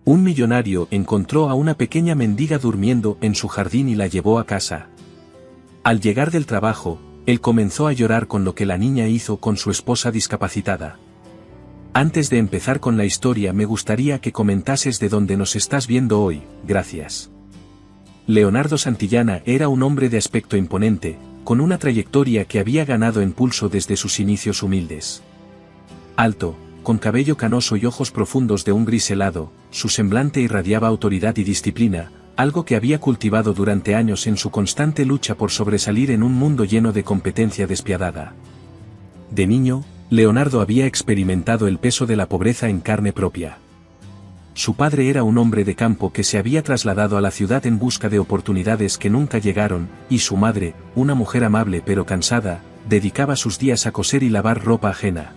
Un millonario encontró a una pequeña mendiga durmiendo en su jardín y la llevó a casa. Al llegar del trabajo, él comenzó a llorar con lo que la niña hizo con su esposa discapacitada. Antes de empezar con la historia me gustaría que comentases de dónde nos estás viendo hoy, gracias. Leonardo Santillana era un hombre de aspecto imponente, con una trayectoria que había ganado impulso desde sus inicios humildes. Alto, con cabello canoso y ojos profundos de un gris helado, su semblante irradiaba autoridad y disciplina, algo que había cultivado durante años en su constante lucha por sobresalir en un mundo lleno de competencia despiadada. De niño, Leonardo había experimentado el peso de la pobreza en carne propia. Su padre era un hombre de campo que se había trasladado a la ciudad en busca de oportunidades que nunca llegaron, y su madre, una mujer amable pero cansada, dedicaba sus días a coser y lavar ropa ajena.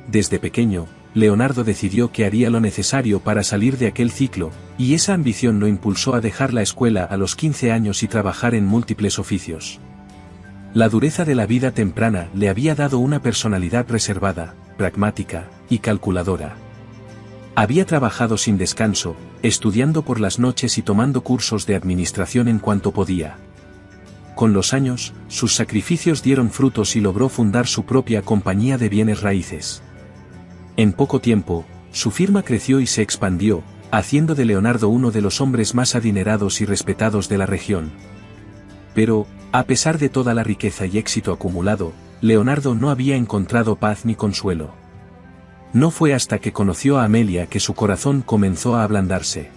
Desde pequeño, Leonardo decidió que haría lo necesario para salir de aquel ciclo, y esa ambición lo impulsó a dejar la escuela a los 15 años y trabajar en múltiples oficios. La dureza de la vida temprana le había dado una personalidad reservada, pragmática y calculadora. Había trabajado sin descanso, estudiando por las noches y tomando cursos de administración en cuanto podía. Con los años, sus sacrificios dieron frutos y logró fundar su propia compañía de bienes raíces. En poco tiempo, su firma creció y se expandió, haciendo de Leonardo uno de los hombres más adinerados y respetados de la región. Pero, a pesar de toda la riqueza y éxito acumulado, Leonardo no había encontrado paz ni consuelo. No fue hasta que conoció a Amelia que su corazón comenzó a ablandarse.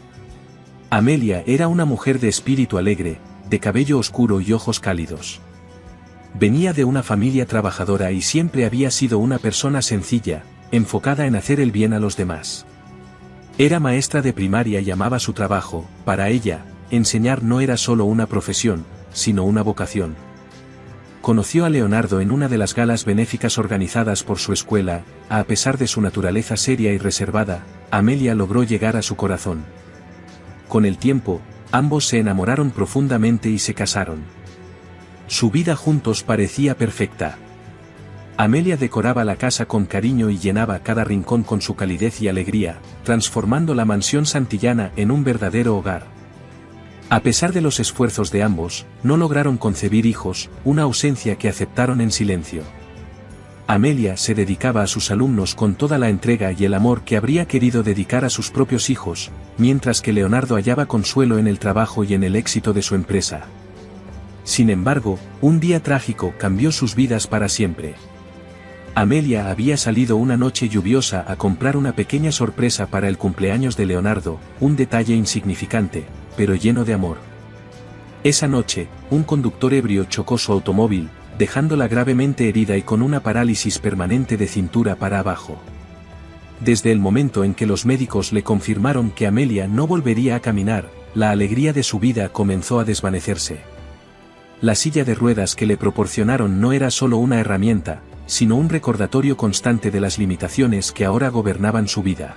Amelia era una mujer de espíritu alegre, de cabello oscuro y ojos cálidos. Venía de una familia trabajadora y siempre había sido una persona sencilla, enfocada en hacer el bien a los demás. Era maestra de primaria y amaba su trabajo. Para ella, enseñar no era solo una profesión, sino una vocación. Conoció a Leonardo en una de las galas benéficas organizadas por su escuela. A pesar de su naturaleza seria y reservada, Amelia logró llegar a su corazón. Con el tiempo, ambos se enamoraron profundamente y se casaron. Su vida juntos parecía perfecta. Amelia decoraba la casa con cariño y llenaba cada rincón con su calidez y alegría, transformando la mansión santillana en un verdadero hogar. A pesar de los esfuerzos de ambos, no lograron concebir hijos, una ausencia que aceptaron en silencio. Amelia se dedicaba a sus alumnos con toda la entrega y el amor que habría querido dedicar a sus propios hijos, mientras que Leonardo hallaba consuelo en el trabajo y en el éxito de su empresa. Sin embargo, un día trágico cambió sus vidas para siempre. Amelia había salido una noche lluviosa a comprar una pequeña sorpresa para el cumpleaños de Leonardo, un detalle insignificante, pero lleno de amor. Esa noche, un conductor ebrio chocó su automóvil, dejándola gravemente herida y con una parálisis permanente de cintura para abajo. Desde el momento en que los médicos le confirmaron que Amelia no volvería a caminar, la alegría de su vida comenzó a desvanecerse. La silla de ruedas que le proporcionaron no era solo una herramienta, sino un recordatorio constante de las limitaciones que ahora gobernaban su vida.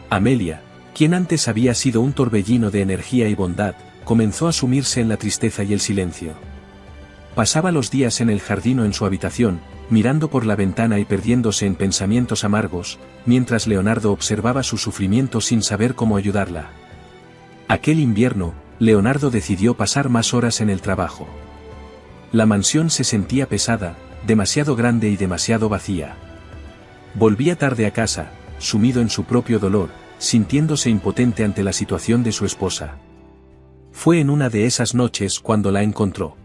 Amelia, quien antes había sido un torbellino de energía y bondad, comenzó a sumirse en la tristeza y el silencio. Pasaba los días en el jardín o en su habitación, mirando por la ventana y perdiéndose en pensamientos amargos, mientras Leonardo observaba su sufrimiento sin saber cómo ayudarla. Aquel invierno, Leonardo decidió pasar más horas en el trabajo. La mansión se sentía pesada, demasiado grande y demasiado vacía. Volvía tarde a casa, sumido en su propio dolor, sintiéndose impotente ante la situación de su esposa. Fue en una de esas noches cuando la encontró.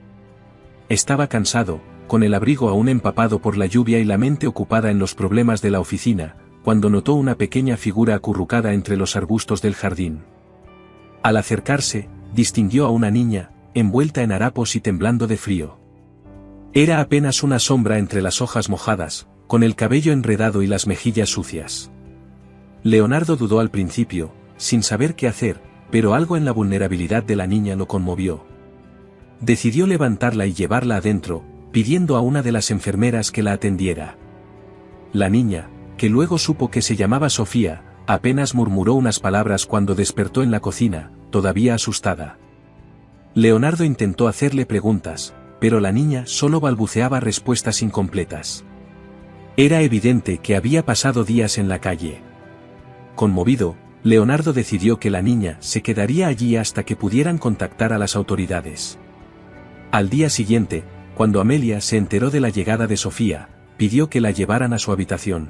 Estaba cansado, con el abrigo aún empapado por la lluvia y la mente ocupada en los problemas de la oficina, cuando notó una pequeña figura acurrucada entre los arbustos del jardín. Al acercarse, distinguió a una niña, envuelta en harapos y temblando de frío. Era apenas una sombra entre las hojas mojadas, con el cabello enredado y las mejillas sucias. Leonardo dudó al principio, sin saber qué hacer, pero algo en la vulnerabilidad de la niña lo conmovió. Decidió levantarla y llevarla adentro, pidiendo a una de las enfermeras que la atendiera. La niña, que luego supo que se llamaba Sofía, apenas murmuró unas palabras cuando despertó en la cocina, todavía asustada. Leonardo intentó hacerle preguntas, pero la niña solo balbuceaba respuestas incompletas. Era evidente que había pasado días en la calle. Conmovido, Leonardo decidió que la niña se quedaría allí hasta que pudieran contactar a las autoridades. Al día siguiente, cuando Amelia se enteró de la llegada de Sofía, pidió que la llevaran a su habitación.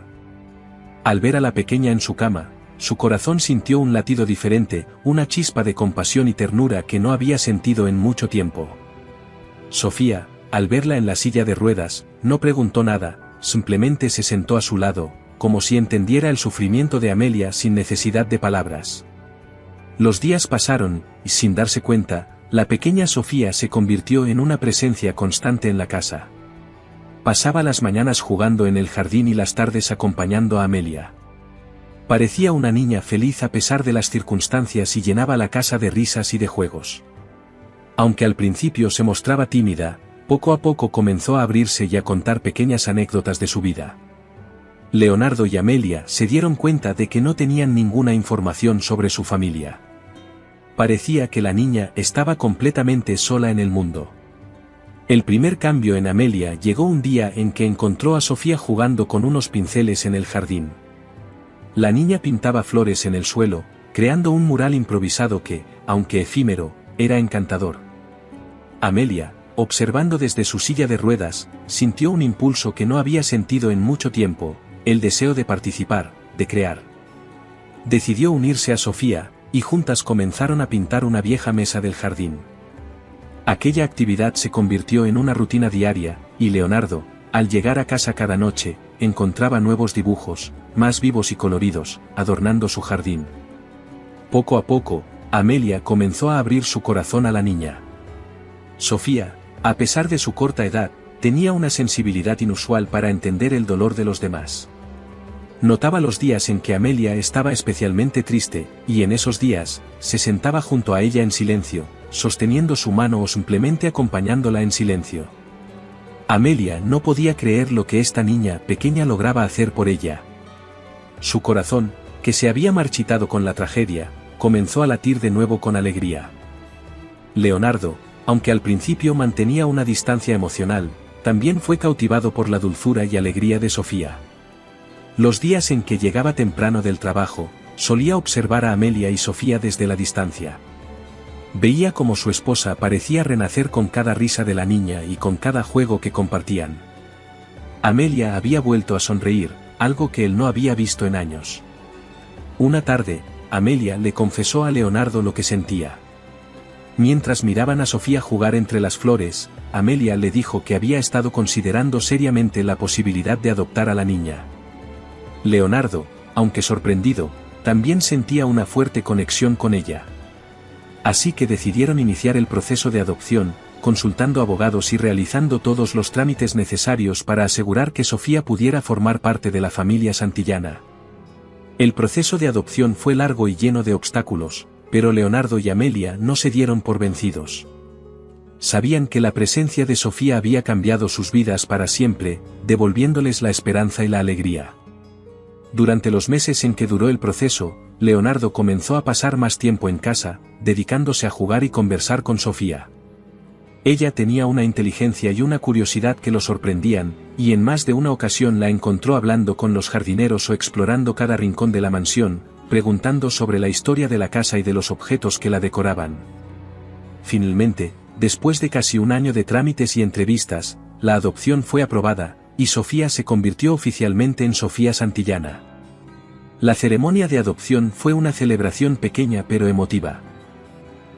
Al ver a la pequeña en su cama, su corazón sintió un latido diferente, una chispa de compasión y ternura que no había sentido en mucho tiempo. Sofía, al verla en la silla de ruedas, no preguntó nada, simplemente se sentó a su lado, como si entendiera el sufrimiento de Amelia sin necesidad de palabras. Los días pasaron, y sin darse cuenta, la pequeña Sofía se convirtió en una presencia constante en la casa. Pasaba las mañanas jugando en el jardín y las tardes acompañando a Amelia. Parecía una niña feliz a pesar de las circunstancias y llenaba la casa de risas y de juegos. Aunque al principio se mostraba tímida, poco a poco comenzó a abrirse y a contar pequeñas anécdotas de su vida. Leonardo y Amelia se dieron cuenta de que no tenían ninguna información sobre su familia. Parecía que la niña estaba completamente sola en el mundo. El primer cambio en Amelia llegó un día en que encontró a Sofía jugando con unos pinceles en el jardín. La niña pintaba flores en el suelo, creando un mural improvisado que, aunque efímero, era encantador. Amelia, observando desde su silla de ruedas, sintió un impulso que no había sentido en mucho tiempo, el deseo de participar, de crear. Decidió unirse a Sofía, y juntas comenzaron a pintar una vieja mesa del jardín. Aquella actividad se convirtió en una rutina diaria, y Leonardo, al llegar a casa cada noche, encontraba nuevos dibujos, más vivos y coloridos, adornando su jardín. Poco a poco, Amelia comenzó a abrir su corazón a la niña. Sofía, a pesar de su corta edad, tenía una sensibilidad inusual para entender el dolor de los demás. Notaba los días en que Amelia estaba especialmente triste, y en esos días, se sentaba junto a ella en silencio, sosteniendo su mano o simplemente acompañándola en silencio. Amelia no podía creer lo que esta niña pequeña lograba hacer por ella. Su corazón, que se había marchitado con la tragedia, comenzó a latir de nuevo con alegría. Leonardo, aunque al principio mantenía una distancia emocional, también fue cautivado por la dulzura y alegría de Sofía. Los días en que llegaba temprano del trabajo, solía observar a Amelia y Sofía desde la distancia. Veía cómo su esposa parecía renacer con cada risa de la niña y con cada juego que compartían. Amelia había vuelto a sonreír, algo que él no había visto en años. Una tarde, Amelia le confesó a Leonardo lo que sentía. Mientras miraban a Sofía jugar entre las flores, Amelia le dijo que había estado considerando seriamente la posibilidad de adoptar a la niña. Leonardo, aunque sorprendido, también sentía una fuerte conexión con ella. Así que decidieron iniciar el proceso de adopción, consultando abogados y realizando todos los trámites necesarios para asegurar que Sofía pudiera formar parte de la familia santillana. El proceso de adopción fue largo y lleno de obstáculos, pero Leonardo y Amelia no se dieron por vencidos. Sabían que la presencia de Sofía había cambiado sus vidas para siempre, devolviéndoles la esperanza y la alegría. Durante los meses en que duró el proceso, Leonardo comenzó a pasar más tiempo en casa, dedicándose a jugar y conversar con Sofía. Ella tenía una inteligencia y una curiosidad que lo sorprendían, y en más de una ocasión la encontró hablando con los jardineros o explorando cada rincón de la mansión, preguntando sobre la historia de la casa y de los objetos que la decoraban. Finalmente, después de casi un año de trámites y entrevistas, la adopción fue aprobada, y Sofía se convirtió oficialmente en Sofía Santillana. La ceremonia de adopción fue una celebración pequeña pero emotiva.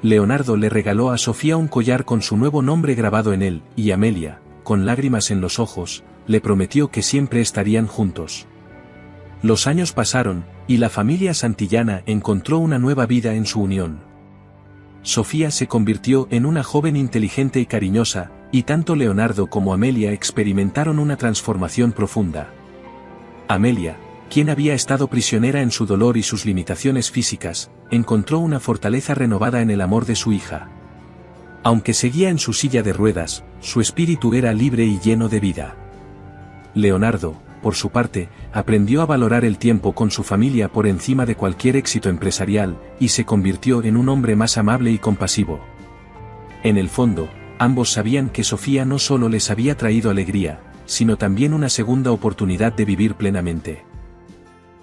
Leonardo le regaló a Sofía un collar con su nuevo nombre grabado en él, y Amelia, con lágrimas en los ojos, le prometió que siempre estarían juntos. Los años pasaron, y la familia santillana encontró una nueva vida en su unión. Sofía se convirtió en una joven inteligente y cariñosa, y tanto Leonardo como Amelia experimentaron una transformación profunda. Amelia, quien había estado prisionera en su dolor y sus limitaciones físicas, encontró una fortaleza renovada en el amor de su hija. Aunque seguía en su silla de ruedas, su espíritu era libre y lleno de vida. Leonardo, por su parte, aprendió a valorar el tiempo con su familia por encima de cualquier éxito empresarial, y se convirtió en un hombre más amable y compasivo. En el fondo, ambos sabían que Sofía no solo les había traído alegría, sino también una segunda oportunidad de vivir plenamente.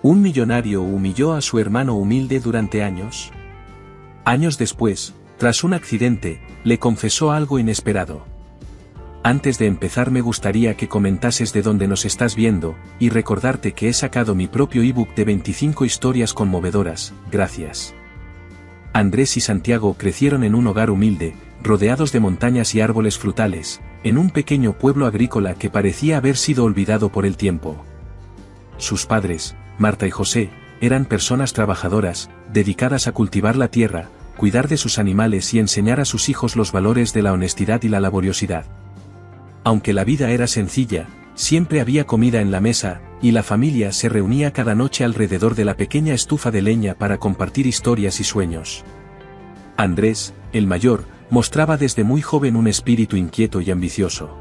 ¿Un millonario humilló a su hermano humilde durante años? Años después, tras un accidente, le confesó algo inesperado. Antes de empezar me gustaría que comentases de dónde nos estás viendo, y recordarte que he sacado mi propio ebook de 25 historias conmovedoras, gracias. Andrés y Santiago crecieron en un hogar humilde, rodeados de montañas y árboles frutales, en un pequeño pueblo agrícola que parecía haber sido olvidado por el tiempo. Sus padres, Marta y José, eran personas trabajadoras, dedicadas a cultivar la tierra, cuidar de sus animales y enseñar a sus hijos los valores de la honestidad y la laboriosidad. Aunque la vida era sencilla, siempre había comida en la mesa, y la familia se reunía cada noche alrededor de la pequeña estufa de leña para compartir historias y sueños. Andrés, el mayor, mostraba desde muy joven un espíritu inquieto y ambicioso.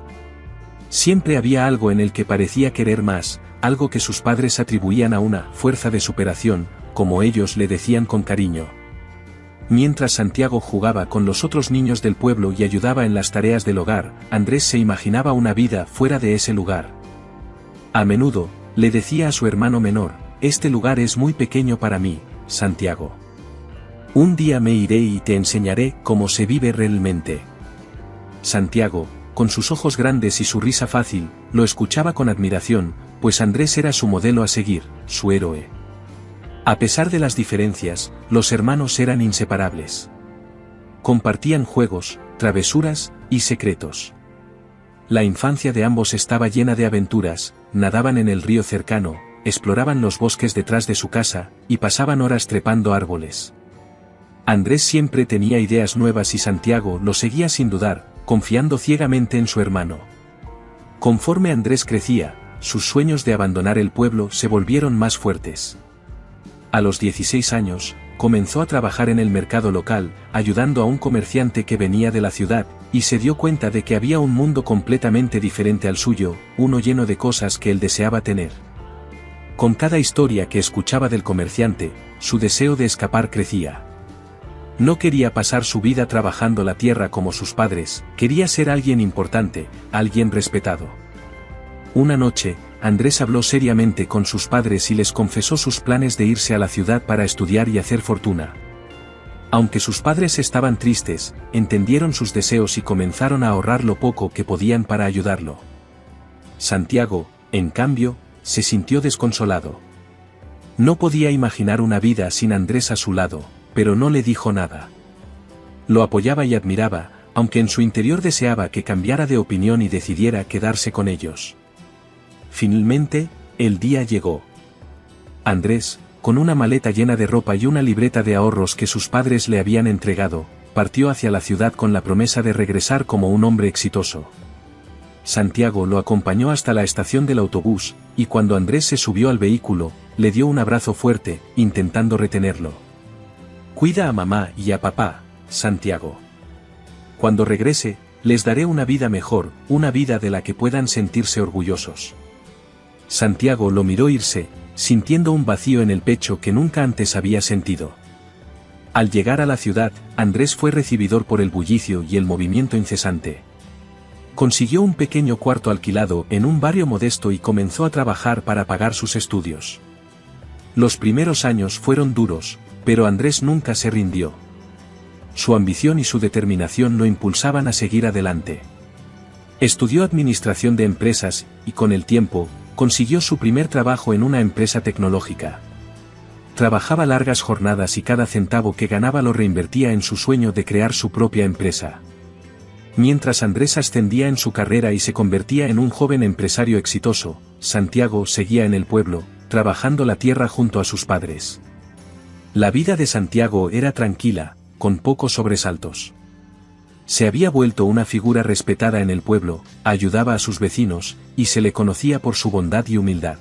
Siempre había algo en el que parecía querer más, algo que sus padres atribuían a una fuerza de superación, como ellos le decían con cariño. Mientras Santiago jugaba con los otros niños del pueblo y ayudaba en las tareas del hogar, Andrés se imaginaba una vida fuera de ese lugar. A menudo, le decía a su hermano menor, «Este lugar es muy pequeño para mí, Santiago. Un día me iré y te enseñaré cómo se vive realmente». Santiago, con sus ojos grandes y su risa fácil, lo escuchaba con admiración, pues Andrés era su modelo a seguir, su héroe. A pesar de las diferencias, los hermanos eran inseparables. Compartían juegos, travesuras y secretos. La infancia de ambos estaba llena de aventuras, nadaban en el río cercano, exploraban los bosques detrás de su casa, y pasaban horas trepando árboles. Andrés siempre tenía ideas nuevas y Santiago lo seguía sin dudar, confiando ciegamente en su hermano. Conforme Andrés crecía, sus sueños de abandonar el pueblo se volvieron más fuertes. A los 16 años, comenzó a trabajar en el mercado local, ayudando a un comerciante que venía de la ciudad, y se dio cuenta de que había un mundo completamente diferente al suyo, uno lleno de cosas que él deseaba tener. Con cada historia que escuchaba del comerciante, su deseo de escapar crecía. No quería pasar su vida trabajando la tierra como sus padres, quería ser alguien importante, alguien respetado. Una noche, Andrés habló seriamente con sus padres y les confesó sus planes de irse a la ciudad para estudiar y hacer fortuna. Aunque sus padres estaban tristes, entendieron sus deseos y comenzaron a ahorrar lo poco que podían para ayudarlo. Santiago, en cambio, se sintió desconsolado. No podía imaginar una vida sin Andrés a su lado, pero no le dijo nada. Lo apoyaba y admiraba, aunque en su interior deseaba que cambiara de opinión y decidiera quedarse con ellos. Finalmente, el día llegó. Andrés, con una maleta llena de ropa y una libreta de ahorros que sus padres le habían entregado, partió hacia la ciudad con la promesa de regresar como un hombre exitoso. Santiago lo acompañó hasta la estación del autobús, y cuando Andrés se subió al vehículo, le dio un abrazo fuerte, intentando retenerlo. «Cuida a mamá y a papá, Santiago. Cuando regrese, les daré una vida mejor, una vida de la que puedan sentirse orgullosos». Santiago lo miró irse, sintiendo un vacío en el pecho que nunca antes había sentido. Al llegar a la ciudad, Andrés fue recibidor por el bullicio y el movimiento incesante. Consiguió un pequeño cuarto alquilado en un barrio modesto y comenzó a trabajar para pagar sus estudios. Los primeros años fueron duros, pero Andrés nunca se rindió. Su ambición y su determinación lo impulsaban a seguir adelante. Estudió administración de empresas, y con el tiempo, consiguió su primer trabajo en una empresa tecnológica. Trabajaba largas jornadas y cada centavo que ganaba lo reinvertía en su sueño de crear su propia empresa. Mientras Andrés ascendía en su carrera y se convertía en un joven empresario exitoso, Santiago seguía en el pueblo, trabajando la tierra junto a sus padres. La vida de Santiago era tranquila, con pocos sobresaltos. Se había vuelto una figura respetada en el pueblo, ayudaba a sus vecinos, y se le conocía por su bondad y humildad.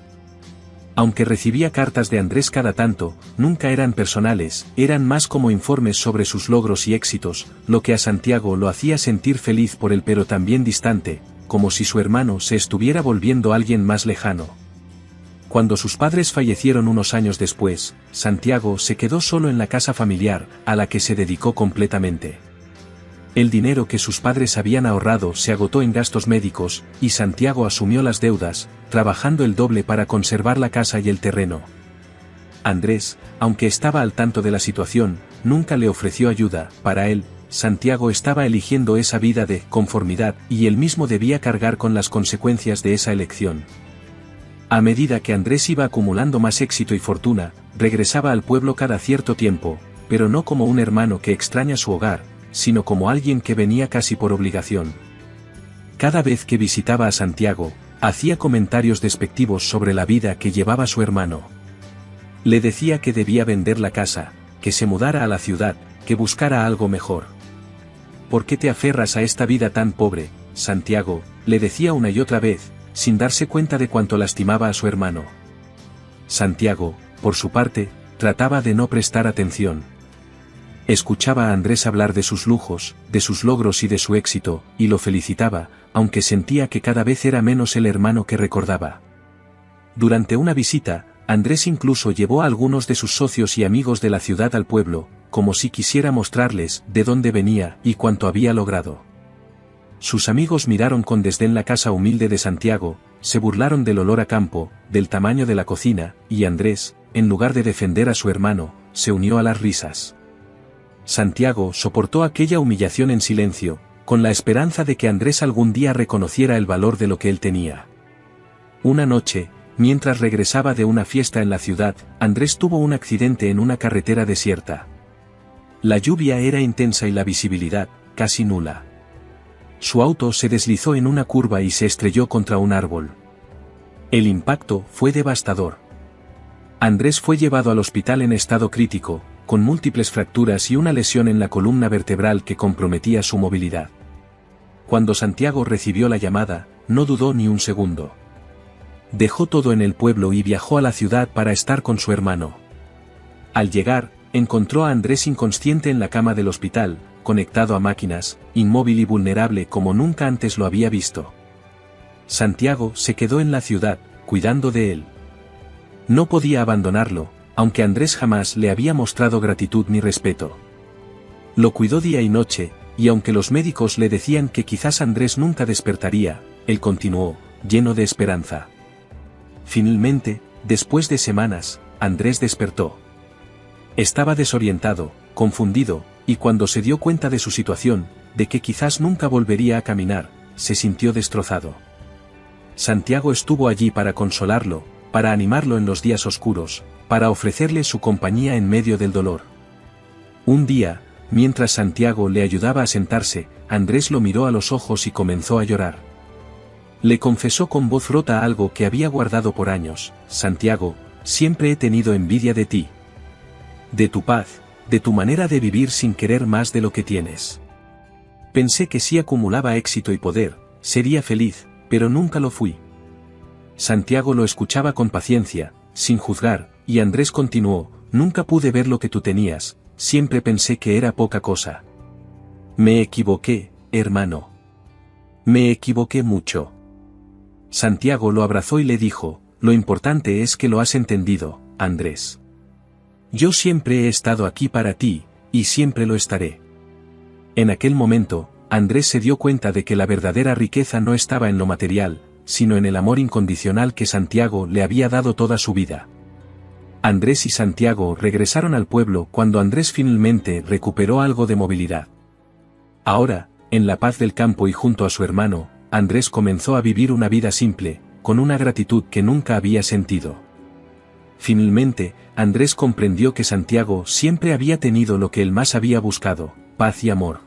Aunque recibía cartas de Andrés cada tanto, nunca eran personales, eran más como informes sobre sus logros y éxitos, lo que a Santiago lo hacía sentir feliz por él pero también distante, como si su hermano se estuviera volviendo alguien más lejano. Cuando sus padres fallecieron unos años después, Santiago se quedó solo en la casa familiar, a la que se dedicó completamente. El dinero que sus padres habían ahorrado se agotó en gastos médicos, y Santiago asumió las deudas, trabajando el doble para conservar la casa y el terreno. Andrés, aunque estaba al tanto de la situación, nunca le ofreció ayuda. Para él, Santiago estaba eligiendo esa vida de conformidad y él mismo debía cargar con las consecuencias de esa elección. A medida que Andrés iba acumulando más éxito y fortuna, regresaba al pueblo cada cierto tiempo, pero no como un hermano que extraña su hogar, sino como alguien que venía casi por obligación. Cada vez que visitaba a Santiago, hacía comentarios despectivos sobre la vida que llevaba su hermano. Le decía que debía vender la casa, que se mudara a la ciudad, que buscara algo mejor. ¿Por qué te aferras a esta vida tan pobre, Santiago?, le decía una y otra vez, sin darse cuenta de cuánto lastimaba a su hermano. Santiago, por su parte, trataba de no prestar atención. Escuchaba a Andrés hablar de sus lujos, de sus logros y de su éxito, y lo felicitaba, aunque sentía que cada vez era menos el hermano que recordaba. Durante una visita, Andrés incluso llevó a algunos de sus socios y amigos de la ciudad al pueblo, como si quisiera mostrarles de dónde venía y cuánto había logrado. Sus amigos miraron con desdén la casa humilde de Santiago, se burlaron del olor a campo, del tamaño de la cocina, y Andrés, en lugar de defender a su hermano, se unió a las risas. Santiago soportó aquella humillación en silencio, con la esperanza de que Andrés algún día reconociera el valor de lo que él tenía. Una noche, mientras regresaba de una fiesta en la ciudad, Andrés tuvo un accidente en una carretera desierta. La lluvia era intensa y la visibilidad, casi nula. Su auto se deslizó en una curva y se estrelló contra un árbol. El impacto fue devastador. Andrés fue llevado al hospital en estado crítico, con múltiples fracturas y una lesión en la columna vertebral que comprometía su movilidad. Cuando Santiago recibió la llamada, no dudó ni un segundo. Dejó todo en el pueblo y viajó a la ciudad para estar con su hermano. Al llegar, encontró a Andrés inconsciente en la cama del hospital, conectado a máquinas, inmóvil y vulnerable como nunca antes lo había visto. Santiago se quedó en la ciudad, cuidando de él. No podía abandonarlo, aunque Andrés jamás le había mostrado gratitud ni respeto. Lo cuidó día y noche, y aunque los médicos le decían que quizás Andrés nunca despertaría, él continuó, lleno de esperanza. Finalmente, después de semanas, Andrés despertó. Estaba desorientado, confundido, y cuando se dio cuenta de su situación, de que quizás nunca volvería a caminar, se sintió destrozado. Santiago estuvo allí para consolarlo, para animarlo en los días oscuros, para ofrecerle su compañía en medio del dolor. Un día, mientras Santiago le ayudaba a sentarse, Andrés lo miró a los ojos y comenzó a llorar. Le confesó con voz rota algo que había guardado por años: Santiago, siempre he tenido envidia de ti. De tu paz, de tu manera de vivir sin querer más de lo que tienes. Pensé que si acumulaba éxito y poder, sería feliz, pero nunca lo fui. Santiago lo escuchaba con paciencia, sin juzgar, y Andrés continuó: nunca pude ver lo que tú tenías, siempre pensé que era poca cosa. Me equivoqué, hermano. Me equivoqué mucho. Santiago lo abrazó y le dijo: lo importante es que lo has entendido, Andrés. Yo siempre he estado aquí para ti, y siempre lo estaré. En aquel momento, Andrés se dio cuenta de que la verdadera riqueza no estaba en lo material, sino en el amor incondicional que Santiago le había dado toda su vida. Andrés y Santiago regresaron al pueblo cuando Andrés finalmente recuperó algo de movilidad. Ahora, en la paz del campo y junto a su hermano, Andrés comenzó a vivir una vida simple, con una gratitud que nunca había sentido. Finalmente, Andrés comprendió que Santiago siempre había tenido lo que él más había buscado: paz y amor.